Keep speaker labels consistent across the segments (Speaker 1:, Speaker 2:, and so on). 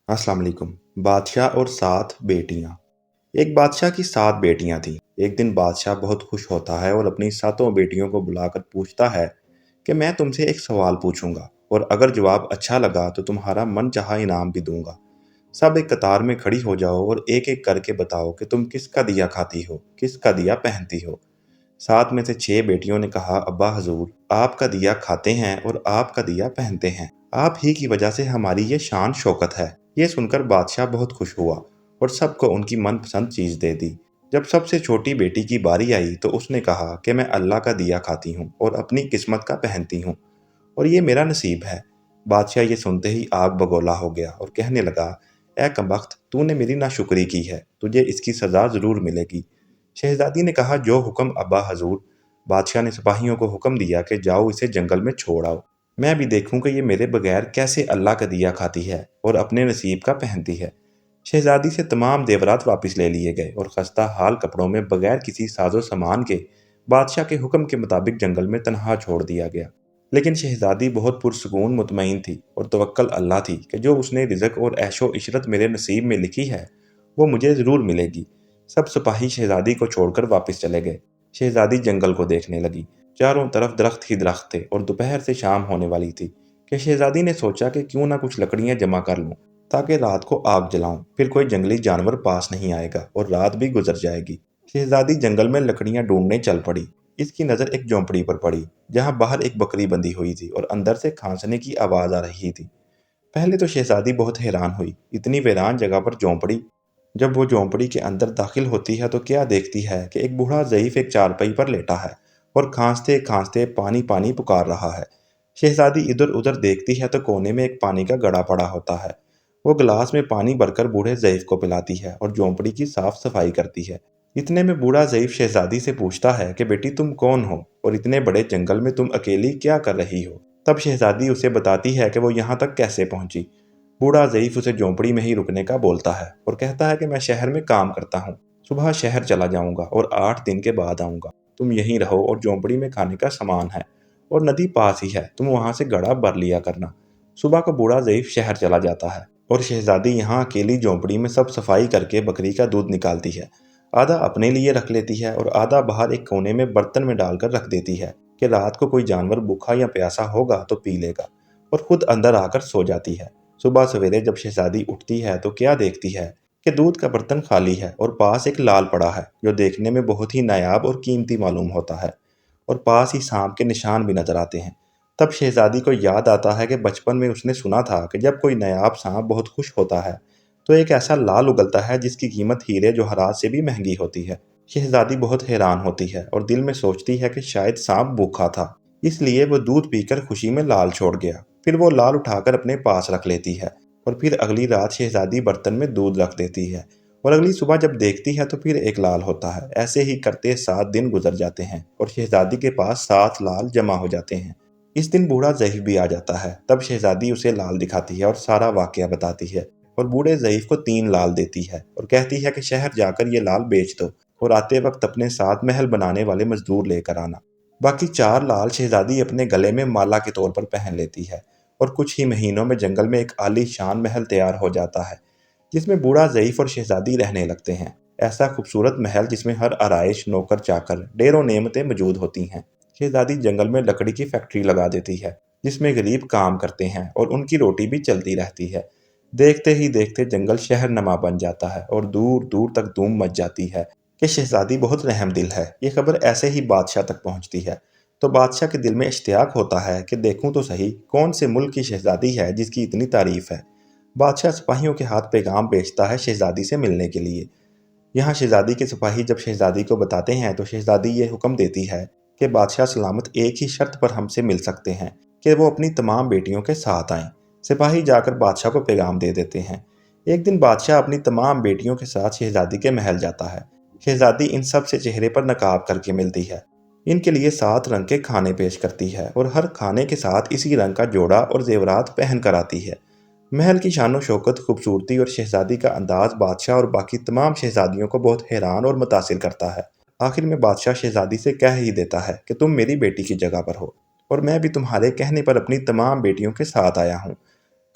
Speaker 1: अस्सलाम वालेकुम। बादशाह और 7 बेटियां। एक बादशाह की 7 बेटियां थीं। एक दिन बादशाह बहुत खुश होता है और अपनी सातों बेटियों को बुलाकर पूछता है कि मैं तुमसे एक सवाल पूछूंगा और अगर जवाब अच्छा लगा तो तुम्हारा मनचाहा इनाम भी दूंगा। सब एक कतार में खड़ी हो जाओ और एक एक करके बताओ कि तुम किसका दिया खाती हो, किसका दिया पहनती हो। 7 में से 6 बेटियों ने कहा, अब्बा हजूर, आपका दिया खाते हैं और आपका दिया पहनते हैं। आप ही की वजह से हमारी ये शान शौकत है। ये सुनकर बादशाह बहुत खुश हुआ और सबको उनकी मनपसंद चीज दे दी। जब सबसे छोटी बेटी की बारी आई तो उसने कहा कि मैं अल्लाह का दिया खाती हूँ और अपनी किस्मत का पहनती हूँ और ये मेरा नसीब है। बादशाह ये सुनते ही आग बगोला हो गया और कहने लगा, ए कमबख्त, तूने मेरी नाशुक्री की है, तुझे इसकी सजा जरूर मिलेगी। शहजादी ने कहा, जो हुक्म अब्बा हजूर। बादशाह ने सिपाहियों को हुक्म दिया कि जाओ इसे जंगल में छोड़ आओ, मैं भी देखूं कि ये मेरे बगैर कैसे अल्लाह का दिया खाती है और अपने नसीब का पहनती है। शहजादी से तमाम जेवरात वापस ले लिए गए और खस्ता हाल कपड़ों में बगैर किसी साजो सामान के बादशाह के हुक्म के मुताबिक जंगल में तनहा छोड़ दिया गया। लेकिन शहजादी बहुत पुरसकून मुतमईन थी और तवक्कल अल्लाह थी कि जो उसने रिज़्क और ऐशो इशरत मेरे नसीब में लिखी है वो मुझे ज़रूर मिलेगी। सब सिपाही शहजादी को छोड़कर वापस चले गए। शहजादी जंगल को देखने लगी। चारों तरफ दरख्त ही दरख्त थे और दोपहर से शाम होने वाली थी कि शहजादी ने सोचा कि क्यों ना कुछ लकड़ियां जमा कर लूं ताकि रात को आग जलाऊं, फिर कोई जंगली जानवर पास नहीं आएगा और रात भी गुजर जाएगी। शहजादी जंगल में लकड़ियां ढूंढने चल पड़ी। इसकी नज़र एक झोंपड़ी पर पड़ी जहां बाहर एक बकरी बंधी हुई थी और अंदर से खांसने की आवाज़ आ रही थी। पहले तो शहजादी बहुत हैरान हुई, इतनी वीरान जगह पर झोंपड़ी। जब वो झोंपड़ी के अंदर दाखिल होती है तो क्या देखती है कि एक बूढ़ा ज़ईफ एक चारपाई पर लेटा है और खांसते खांसते पानी पानी पुकार रहा है। शहजादी इधर उधर देखती है तो कोने में एक पानी का घड़ा पड़ा होता है। वो गिलास में पानी भरकर बूढ़े ज़ईफ को पिलाती है और झोंपड़ी की साफ सफाई करती है। इतने में बूढ़ा ज़ईफ शहजादी से पूछता है कि बेटी, तुम कौन हो और इतने बड़े जंगल में तुम अकेली क्या कर रही हो। तब शहजादी उसे बताती है कि वो यहाँ तक कैसे पहुंची। बूढ़ा ज़ईफ उसे झोंपड़ी में ही रुकने का बोलता है और कहता है कि मैं शहर में काम करता हूँ, सुबह शहर चला जाऊंगा और 8 दिन के बाद आऊंगा। तुम यहीं रहो और झोंपड़ी में खाने का सामान है और नदी पास ही है, तुम वहां से घड़ा भर लिया करना। सुबह को बूढ़ा ज़ईफ शहर चला जाता है और शहजादी यहाँ अकेली झोंपड़ी में सब सफाई करके बकरी का दूध निकालती है। आधा अपने लिए रख लेती है और आधा बाहर एक कोने में बर्तन में डालकर रख देती है कि रात को कोई जानवर भूखा या प्यासा होगा तो पी लेगा, और खुद अंदर आकर सो जाती है। सुबह सवेरे जब शहजादी उठती है तो क्या देखती है कि दूध का बर्तन खाली है और पास एक लाल पड़ा है जो देखने में बहुत ही नायाब और कीमती मालूम होता है, और पास ही सांप के निशान भी नजर आते हैं। तब शहजादी को याद आता है कि बचपन में उसने सुना था कि जब कोई नायाब सांप बहुत खुश होता है तो एक ऐसा लाल उगलता है जिसकी कीमत हीरे जवाहरात से भी महंगी होती है। शहजादी बहुत हैरान होती है और दिल में सोचती है कि शायद सांप भूखा था, इसलिए वो दूध पीकर खुशी में लाल छोड़ गया। फिर वो लाल उठाकर अपने पास रख लेती है और फिर अगली रात शहजादी बर्तन में दूध रख देती है और अगली सुबह जब देखती है तो फिर एक लाल होता है। ऐसे ही करते 7 दिन गुजर जाते हैं और शहजादी के पास 7 लाल जमा हो जाते हैं। इस दिन बूढ़ा ज़ईफ भी आ जाता है। तब शहजादी उसे लाल दिखाती है और सारा वाकया बताती है और बूढ़े ज़ईफ को 3 लाल देती है और कहती है कि शहर जाकर ये लाल बेच दो और आते वक्त अपने साथ महल बनाने वाले मजदूर लेकर आना। बाकी 4 लाल शहजादी अपने गले में माला के तौर पर पहन लेती है और कुछ ही महीनों में जंगल में एक आलीशान महल तैयार हो जाता है जिसमें बूढ़ा ज़ईफ और शहजादी रहने लगते हैं। ऐसा खूबसूरत महल जिसमें हर आराइश, नौकर चाकर, ढेरों नेमतें मौजूद होती हैं। शहजादी जंगल में लकड़ी की फैक्ट्री लगा देती है जिसमें गरीब काम करते हैं और उनकी रोटी भी चलती रहती है। देखते ही देखते जंगल शहर नमा बन जाता है और दूर दूर तक धूम मच जाती है कि शहजादी बहुत रहम दिल है। ये खबर ऐसे ही बादशाह तक पहुंचती है तो बादशाह के दिल में इश्तियाक होता है कि देखूं तो सही कौन से मुल्क की शहजादी है जिसकी इतनी तारीफ है। बादशाह सिपाहियों के हाथ पैगाम भेजता है शहजादी से मिलने के लिए। यहाँ शहजादी के सिपाही जब शहजादी को बताते हैं तो शहजादी ये हुक्म देती है कि बादशाह सलामत एक ही शर्त पर हमसे मिल सकते हैं कि वो अपनी तमाम बेटियों के साथ आएं। सिपाही जाकर बादशाह को पैगाम दे देते हैं। एक दिन बादशाह अपनी तमाम बेटियों के साथ शहजादी के महल जाता है। शहजादी इन सब से चेहरे पर नकाब करके मिलती है। इनके लिए 7 रंग के खाने पेश करती है और हर खाने के साथ इसी रंग का जोड़ा और जेवरात पहन कर आती है। महल की शानो शौकत, खूबसूरती और शहजादी का अंदाज बादशाह और बाकी तमाम शहजादियों को बहुत हैरान और मुतासिर करता है। आखिर में बादशाह शहजादी से कह ही देता है कि तुम मेरी बेटी की जगह पर हो। और मैं भी तुम्हारे कहने पर अपनी तमाम बेटियों के साथ आया हूँ।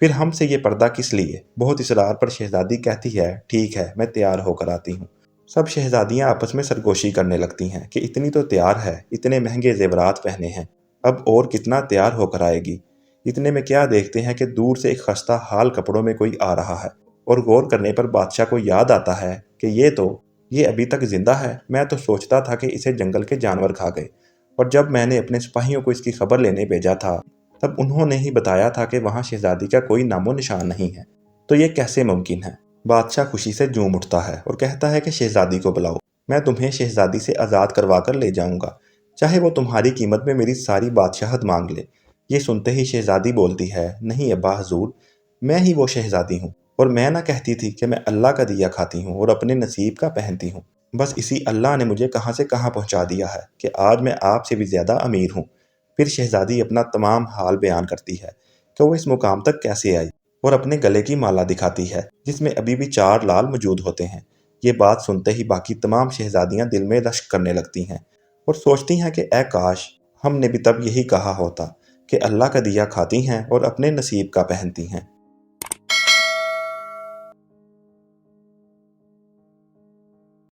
Speaker 1: फिर हमसे ये पर्दा किस लिए? बहुत इसरार पर शहजादी कहती है, ठीक है, मैं तैयार होकर आती हूँ। सब शहजादियाँ आपस में सरगोशी करने लगती हैं कि इतनी तो तैयार है, इतने महंगे जेवरात पहने हैं, अब और कितना तैयार होकर आएगी। इतने में क्या देखते हैं कि दूर से एक खस्ता हाल कपड़ों में कोई आ रहा है, और गौर करने पर बादशाह को याद आता है कि ये अभी तक जिंदा है। मैं तो सोचता था कि इसे जंगल के जानवर खा गए, और जब मैंने अपने सिपाहियों को इसकी खबर लेने भेजा था, तब उन्होंने ही बताया था कि वहाँ शहजादी का कोई नामो निशान नहीं है। तो ये कैसे मुमकिन है? बादशाह खुशी से झूम उठता है और कहता है कि शहजादी को बुलाओ, मैं तुम्हें शहजादी से आज़ाद करवा कर ले जाऊंगा, चाहे वो तुम्हारी कीमत में मेरी सारी बादशाहत मांग ले। ये सुनते ही शहजादी बोलती है, नहीं अब्बा हजूर, मैं ही वो शहजादी हूँ, और मैं ना कहती थी कि मैं अल्लाह का दिया खाती हूँ और अपने नसीब का पहनती हूँ। बस इसी अल्लाह ने मुझे कहाँ से कहाँ पहुँचा दिया है कि आज मैं आपसे भी ज़्यादा अमीर हूँ। फिर शहजादी अपना तमाम हाल बयान करती है कि वो इस मुकाम तक कैसे आई, और अपने गले की माला दिखाती है जिसमें अभी भी 4 लाल मौजूद होते हैं। ये बात सुनते ही बाकी तमाम शहजादियां दिल में रश्क करने लगती हैं और सोचती हैं कि ए काश हमने भी तब यही कहा होता कि अल्लाह का दिया खाती हैं और अपने नसीब का पहनती हैं।